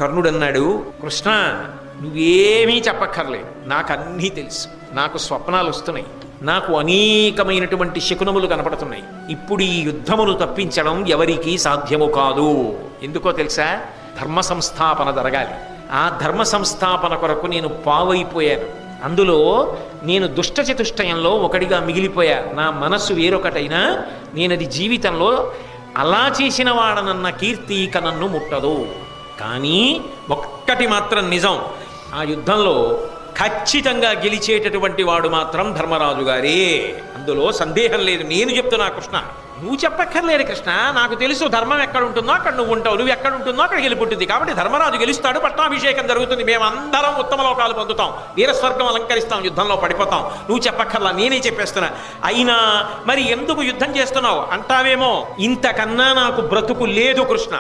కర్ణుడన్నాడు, కృష్ణ నువ్వేమీ చెప్పక్కర్లేదు, నాకు అన్నీ తెలుసు. నాకు స్వప్నాలు వస్తున్నాయి, నాకు అనేకమైనటువంటి శకునములు కనపడుతున్నాయి. ఇప్పుడు ఈ యుద్ధమును తప్పించడం ఎవరికీ సాధ్యము కాదు. ఎందుకో తెలుసా? ధర్మ సంస్థాపన జరగాలి. ఆ ధర్మ సంస్థాపన కొరకు నేను పావైపోయాను. అందులో నేను దుష్ట చతుష్టయంలో ఒకటిగా మిగిలిపోయా. నా మనస్సు వేరొకటైనా నేనది జీవితంలో అలా చేసిన వాడనన్న కీర్తి ఇక నన్ను ముట్టదు. కానీ ఒక్కటి మాత్రం నిజం, ఆ యుద్ధంలో ఖచ్చితంగా గెలిచేటటువంటి వాడు మాత్రం ధర్మరాజు గారే. అందులో సందేహం లేదు. నేను చెప్తున్నా కృష్ణ, నువ్వు చెప్పక్కర్లేదు కృష్ణ, నాకు తెలుసు ధర్మం ఎక్కడ ఉంటుందో అక్కడ నువ్వు ఉంటావు, నువ్వు ఎక్కడ ఉంటుందో అక్కడ గెలుపుంటుంది. కాబట్టి ధర్మరాజు గెలుస్తాడు, పట్టాభిషేకం జరుగుతుంది, మేమందరం ఉత్తమ లోకాలు పొందుతాం, వీరస్వర్గం అలంకరిస్తాం, యుద్ధంలో పడిపోతాం. నువ్వు చెప్పక్కర్లా, నేనే చెప్పేస్తున్నా. అయినా మరి ఎందుకు యుద్ధం చేస్తున్నావు అంటావేమో, ఇంతకన్నా నాకు బ్రతుకు లేదు కృష్ణ.